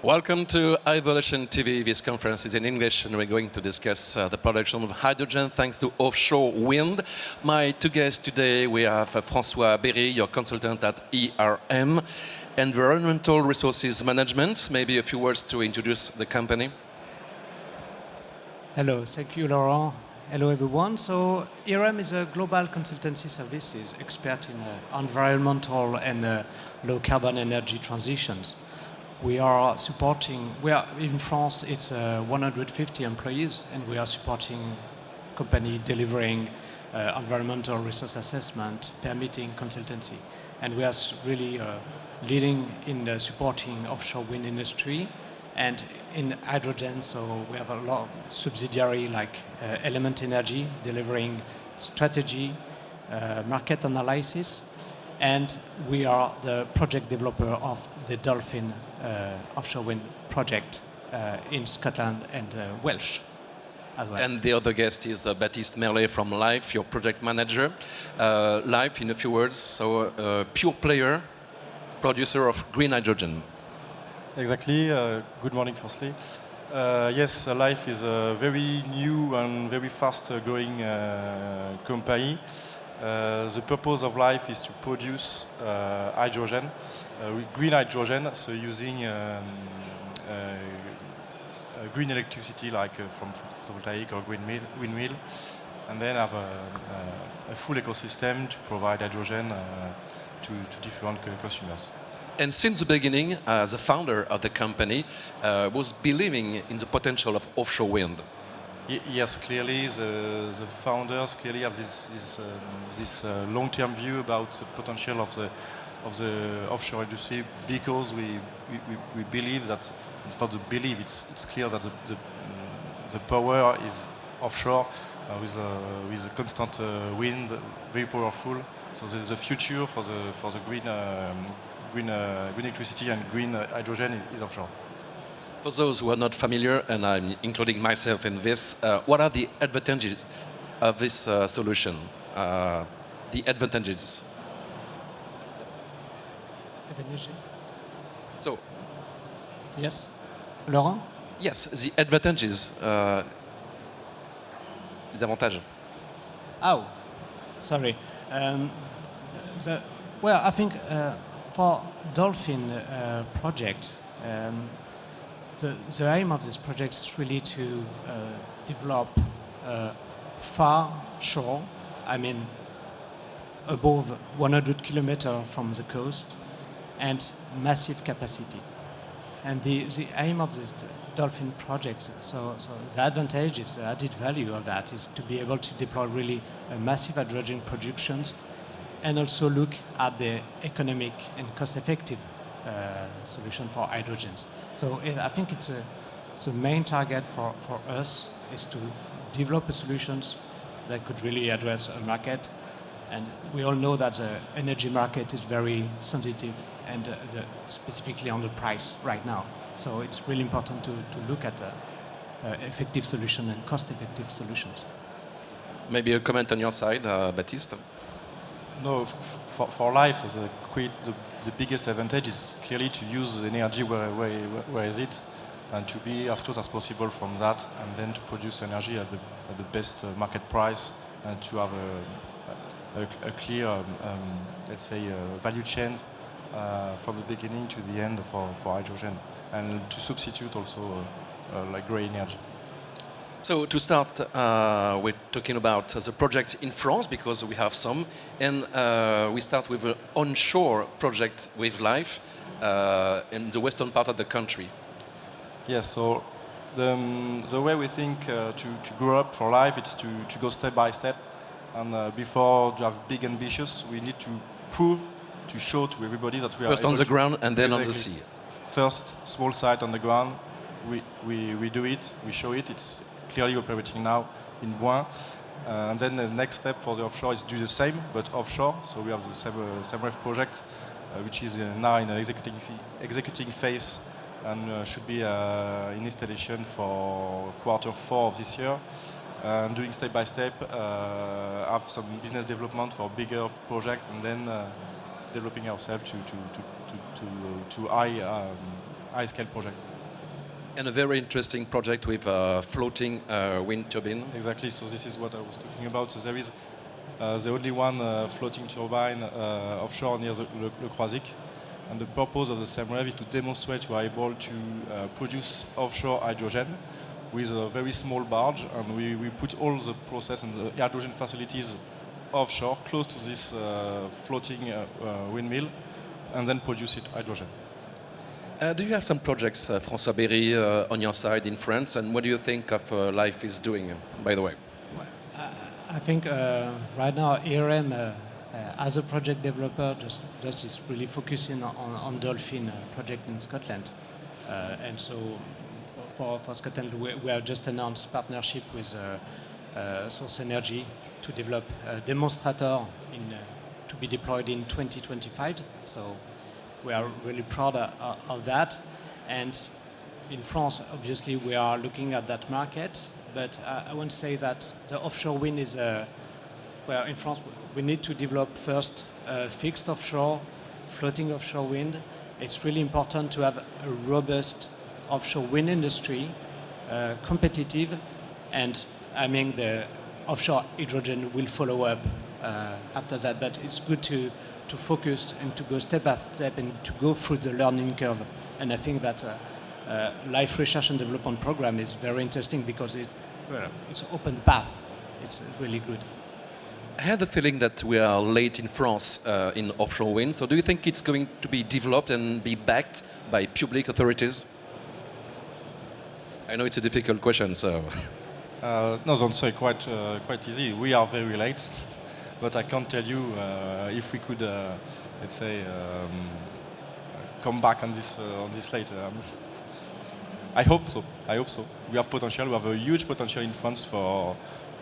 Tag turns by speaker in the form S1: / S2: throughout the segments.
S1: Welcome to Hyvolution TV. This conference is in English and we're going to discuss the production of hydrogen thanks to offshore wind. My two guests today, we have François Berry, your consultant at ERM, Environmental Resources Management. Maybe a few words to introduce the company.
S2: Hello, thank you, Laurent. Hello, everyone. So ERM is a global consultancy services expert in environmental and low-carbon energy transitions. We are in France, it's 150 employees, and we are supporting company delivering environmental resource assessment, permitting consultancy. And we are really leading in supporting offshore wind industry and in hydrogen, so we have a lot of subsidiary like Element Energy, delivering strategy, market analysis, and we are the project developer of the Dolphin offshore wind project in Scotland and Welsh as well.
S1: And the other guest is Baptiste Merlet from Life, your project manager. Life, in a few words, so a pure player, producer of green hydrogen.
S3: Exactly. Good morning, firstly. Yes, Life is a very new and very fast-growing company. The purpose of Life is to produce hydrogen, green hydrogen, so using green electricity like from photovoltaic or windmill, and then have a full ecosystem to provide hydrogen to different consumers.
S1: And since the beginning, the founder of the company was believing in the potential of offshore wind.
S3: Yes, clearly the founders clearly have this long-term view about the potential of the offshore industry, because we believe that it's not the belief, it's clear that the power is offshore with a constant wind, very powerful. So the future for the green electricity and green hydrogen is offshore.
S1: For those who are not familiar, and I'm including myself in this, what are the advantages of this solution? The advantages. So,
S2: yes, Laurent?
S1: yes, the advantages. Les avantages.
S2: Oh, sorry. Well, I think for Dolphin project, the aim of this project is really to develop far shore, I mean above 100 kilometers from the coast, and massive capacity. And the aim of this Dolphin project, so the advantage is the added value of that is to be able to deploy really massive hydrogen productions and also look at the economic and cost-effective solution for hydrogens. So I think it's the main target for us is to develop solutions that could really address a market. And we all know that the energy market is very sensitive and specifically on the price right now. So it's really important to look at effective solution and cost-effective solutions.
S1: Maybe a comment on your side, Baptiste?
S3: No, for Life, the biggest advantage is clearly to use energy where is it, and to be as close as possible from that, and then to produce energy at the best market price, and to have a clear, let's say, value chain from the beginning to the end for hydrogen, and to substitute also like grey energy.
S1: So to start, we're talking about the projects in France, because we have some, and we start with an onshore project with Life in the western part of the country.
S3: Yes, so the way we think to grow up for Life, it's to go step by step, and before to have big ambitious, we need to prove, to show to everybody that we
S1: First on the ground and then on the sea.
S3: First, small site on the ground, we do it, we show it, it's clearly operating now in Boin. And then the next step for the offshore is do the same, but offshore. So we have the SAMREF project, which is now in the executing phase, and should be in installation for Q4 of this year. And doing step by step, have some business development for bigger project, and then developing ourselves to high high-scale project.
S1: And a very interesting project with a floating wind turbine.
S3: Exactly. So this is what I was talking about. So there is the only one floating turbine offshore near Le Croisic. And the purpose of the SEMREV is to demonstrate we are able to produce offshore hydrogen with a very small barge, and we put all the process and the hydrogen facilities offshore, close to this floating windmill, and then produce it hydrogen.
S1: Do you have some projects, François Berry, on your side in France, and what do you think of Life is doing, by the way?
S2: I think right now ERM, as a project developer, just is really focusing on Dolphin project in Scotland, and so for Scotland we have just announced partnership with Source Energy to develop a demonstrator to be deployed in 2025. So we are really proud of that. And in France, obviously, we are looking at that market. But I want to say that the offshore wind is, well, in France, we need to develop first fixed offshore, floating offshore wind. It's really important to have a robust offshore wind industry, competitive, and I mean the offshore hydrogen will follow up after that. But it's good to focus and to go step by step and to go through the learning curve. And I think that Life Research and Development Program is very interesting because it's open path. It's really good.
S1: I have the feeling that we are late in France in offshore wind. So do you think it's going to be developed and be backed by public authorities? I know it's a difficult question, so...
S3: No, the answer is quite easy. We are very late, but I can't tell you if we could, let's say, come back on this later. I hope so. I hope so. We have potential. We have a huge potential in France for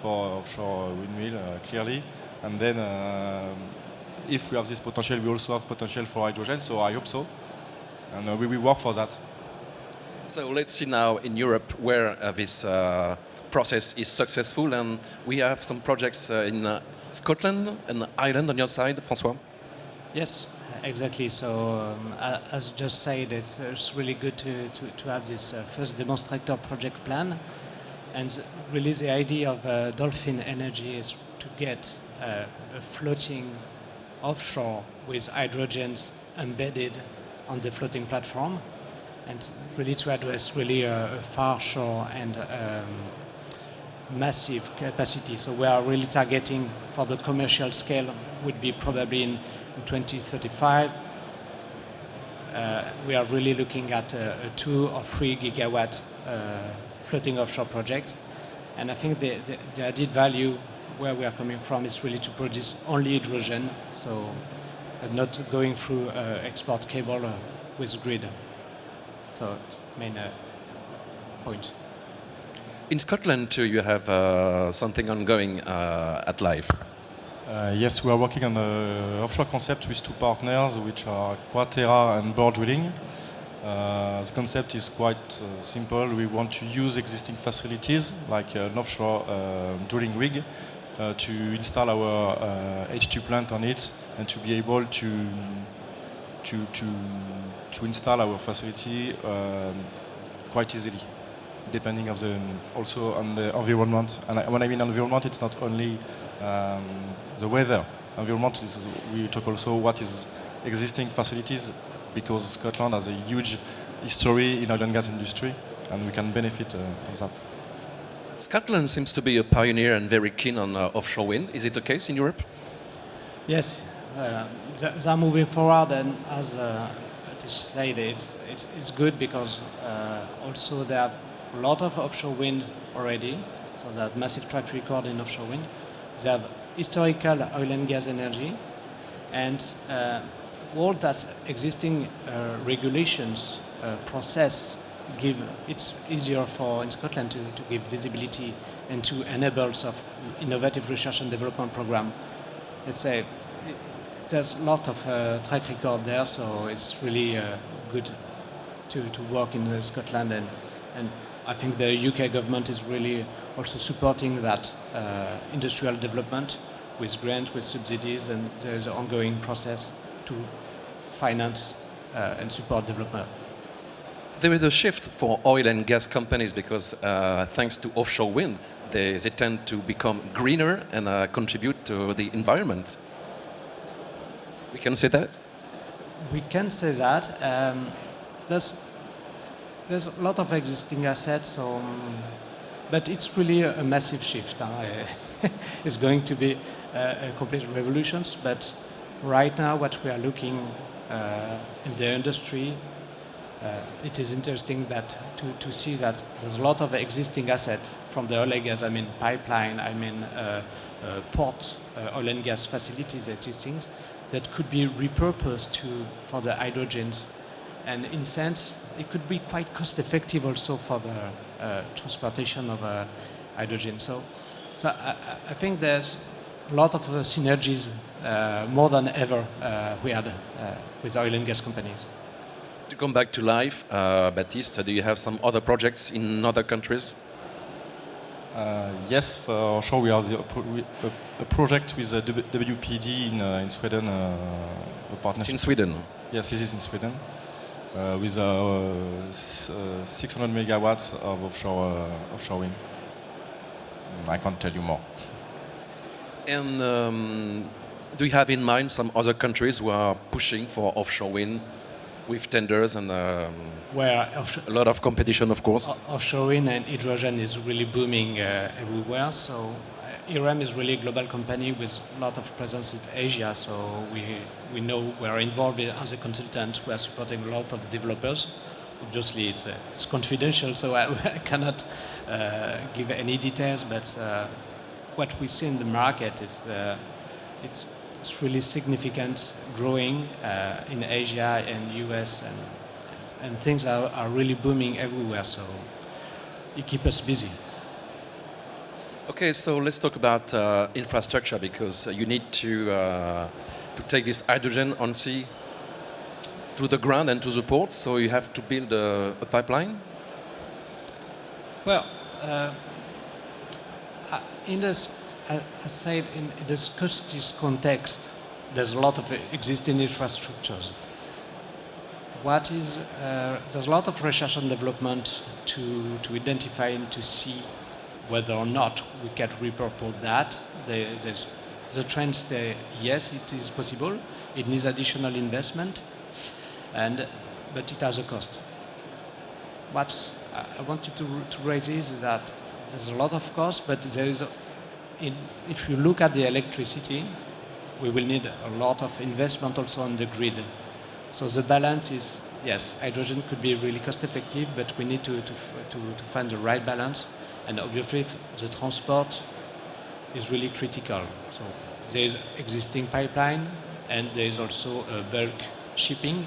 S3: offshore windmill, clearly. And then, if we have this potential, we also have potential for hydrogen. So I hope so, and we will work for that.
S1: So let's see now in Europe where this process is successful, and we have some projects in Scotland and Ireland on your side, François.
S2: Yes, exactly. So as just said, it's really good to have this first demonstrator project plan, and really the idea of Dolphin Energy is to get a floating offshore with hydrogens embedded on the floating platform, and really to address really a far shore and massive capacity. So we are really targeting for the commercial scale would be probably in 2035. We are really looking at a 2 or 3 gigawatt floating offshore project. And I think the added value where we are coming from is really to produce only hydrogen, so not going through export cable with grid. So main point.
S1: In Scotland too, you have something ongoing at Life.
S3: Yes, we are working on an offshore concept with 2 partners, which are Quatera and Bore Drilling. The concept is quite simple. We want to use existing facilities, like an offshore drilling rig, to install our H2 plant on it, and to be able to install our facility quite easily, depending of also on the environment. And when I mean environment, it's not only the weather. Environment is, we talk also what is existing facilities, because Scotland has a huge history in oil and gas industry, and we can benefit of that.
S1: Scotland seems to be a pioneer and very keen on offshore wind. Is it the case in Europe?
S2: Yes, they are moving forward, and as Patrice said, it's good because also they have a lot of offshore wind already, so they have massive track record in offshore wind. They have historical oil and gas energy, and all that existing regulations process it's easier for in Scotland to give visibility and to enable of innovative research and development program. Let's say there's a lot of track record there, so it's really good to work in Scotland, and I think the UK government is really also supporting that industrial development with grants, with subsidies, and there's an ongoing process to finance and support development.
S1: There is a shift for oil and gas companies because thanks to offshore wind, they tend to become greener and contribute to the environment. We can say that?
S2: We can say that. There's a lot of existing assets, so, but it's really a massive shift. It's going to be a complete revolution. But right now, what we are looking in the industry, it is interesting that to see that there's a lot of existing assets from the oil and gas. I mean, pipeline. I mean, port, oil and gas facilities existing that could be repurposed for the hydrogens, and in sense it could be quite cost effective also for the transportation of hydrogen. So I think there's a lot of synergies more than ever we had with oil and gas companies.
S1: To come back to life, Baptiste, do you have some other projects in other countries?
S3: Yes, for sure. We have a project with WPD in Sweden. A partnership.
S1: In Sweden?
S3: Yes, this is in Sweden. With 600 megawatts of offshore wind. I can't tell you more.
S1: And do you have in mind some other countries who are pushing for offshore wind with tenders and
S2: Where
S1: a lot of competition, of course?
S2: Offshore wind and hydrogen is really booming everywhere. So IREM is really a global company with a lot of presence in Asia. So we know we're involved as a consultant. We are supporting a lot of developers. Obviously, it's confidential, so I cannot give any details. But what we see in the market is it's really significant, growing in Asia and US, and things are really booming everywhere. So it keeps us busy.
S1: Okay, so let's talk about infrastructure, because you need to take this hydrogen on sea to the ground and to the port. So you have to build a pipeline.
S2: Well, in this, I said, in this Scottish context, there's a lot of existing infrastructures. There's a lot of research and development to identify and to see whether or not we can repurpose that. The trends there, yes, it is possible. It needs additional investment, but it has a cost. What I wanted to raise is that there's a lot of cost, but if you look at the electricity, we will need a lot of investment also on the grid. So the balance is, yes, hydrogen could be really cost effective, but we need to find the right balance. And obviously the transport is really critical. So there is existing pipeline, and there is also bulk shipping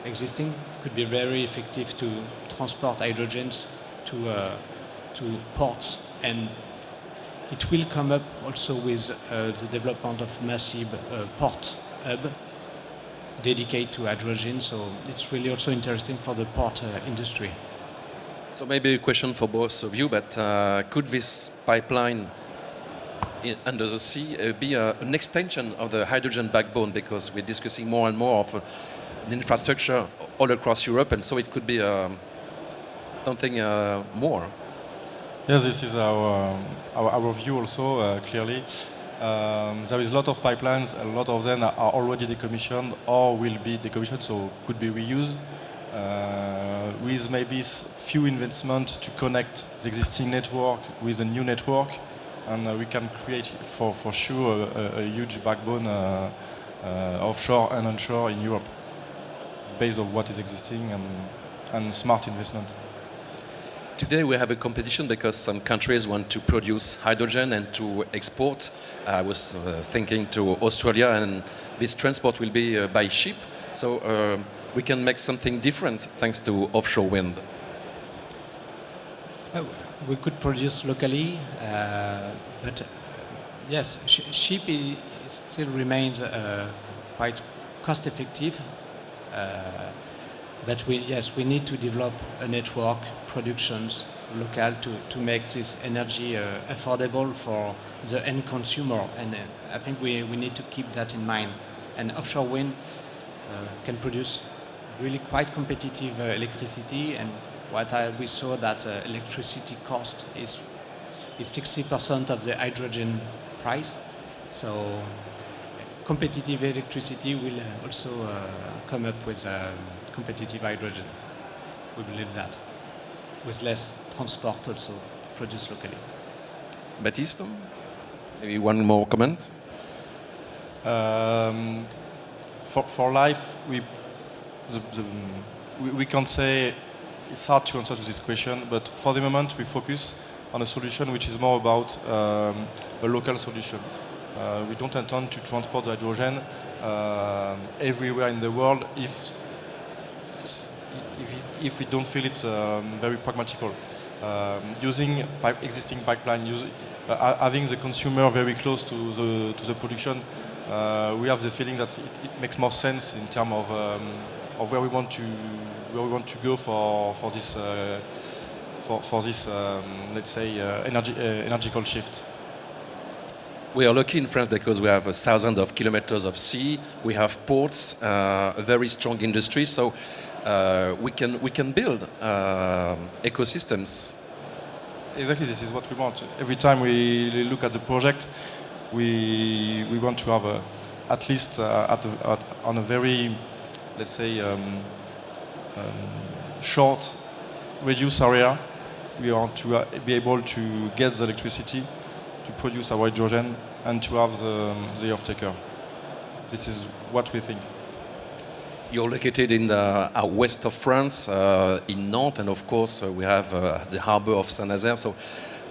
S2: existing. Could be very effective to transport hydrogens to ports, and it will come up also with the development of massive port hub dedicated to hydrogen. So it's really also interesting for the port industry.
S1: So maybe a question for both of you, but could this pipeline under the sea be an extension of the hydrogen backbone? Because we're discussing more and more of the infrastructure all across Europe, and so it could be something more.
S3: Yes, this is our view also, clearly. There is a lot of pipelines, a lot of them are already decommissioned or will be decommissioned, so could be reused. With maybe few investment to connect the existing network with a new network, and we can create for sure a huge backbone offshore and onshore in Europe, based on what is existing and smart investment.
S1: Today we have a competition because some countries want to produce hydrogen and to export. I was thinking to Australia, and this transport will be by ship. So we can make something different thanks to offshore wind.
S2: We could produce locally, but yes, ship still remains quite cost effective. But we need to develop a network, productions, local, to make this energy affordable for the end consumer. And I think we need to keep that in mind. And offshore wind can produce really quite competitive electricity, and we saw that electricity cost is 60% of the hydrogen price. So competitive electricity will also come up with competitive hydrogen. We believe that, with less transport also produced locally.
S1: Baptiste, maybe one more comment?
S3: For life, we can't say, it's hard to answer to this question, but for the moment we focus on a solution which is more about a local solution. We don't intend to transport the hydrogen everywhere in the world if we don't feel it very pragmatical. Using existing pipeline, having the consumer very close to the production, we have the feeling that it makes more sense in terms of where we want to go for this let's say energical shift.
S1: We are lucky in France because we have thousands of kilometers of sea. We have ports, a very strong industry, so we can build ecosystems.
S3: Exactly, this is what we want. Every time we look at the project, we want to have at least on a very, let's say, short, reduced area, we want to be able to get the electricity to produce our hydrogen and to have the off-taker. This is what we think.
S1: You're located in the west of France, in Nantes, and of course we have the harbor of Saint-Nazaire. So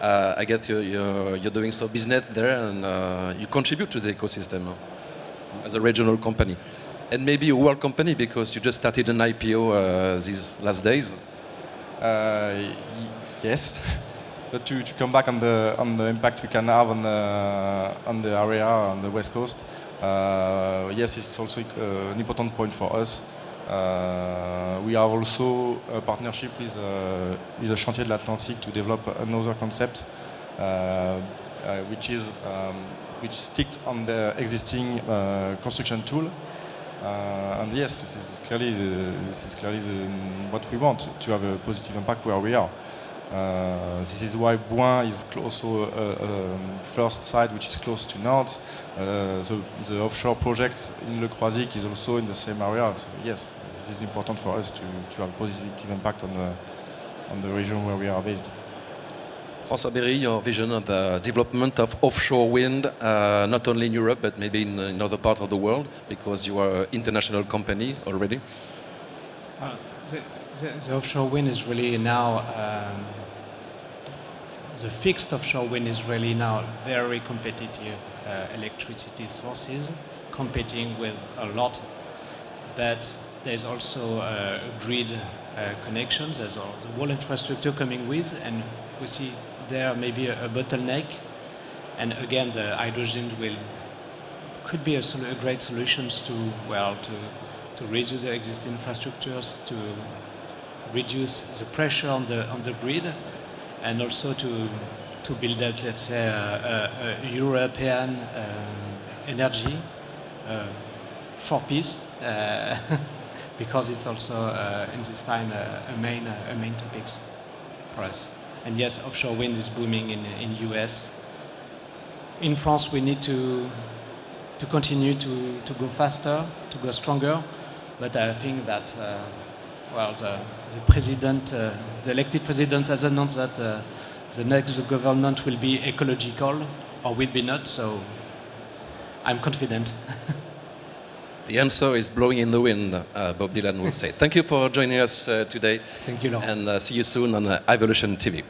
S1: I guess you're doing some business there, and you contribute to the ecosystem as a regional company, and maybe a world company because you just started an IPO these last days.
S3: Yes, but to come back on the impact we can have on the area on the west coast. Yes, it's also an important point for us. We have also a partnership with the Chantier de l'Atlantique to develop another concept, which sticks on the existing construction tool. And yes, this is clearly what we want, to have a positive impact where we are. This is why Bouin is also a first site which is close to Nantes. The offshore project in Le Croisic is also in the same area. So yes, this is important for us to have a positive impact on the region where we are based.
S1: François Berry, your vision of the development of offshore wind, not only in Europe but maybe in other parts of the world, because you are an international company already?
S2: The offshore wind is really now, the fixed offshore wind is really now very competitive electricity sources, competing with a lot. But there's also grid connections, there's the whole infrastructure coming with, and we see there maybe a bottleneck. And again, the hydrogen could be a great solution to reduce the existing infrastructures, to reduce the pressure on the grid, and also to build up, let's say, a European energy for peace, because it's also in this time a main topic for us. And yes, offshore wind is booming in US. In France, we need to continue to go faster, to go stronger. But I think that the elected president has announced that the next government will be ecological, or will be not. So I'm confident.
S1: The answer is blowing in the wind, Bob Dylan would say. Thank you for joining us today.
S2: Thank you, Laurent.
S1: And see you soon on Hyvolution TV.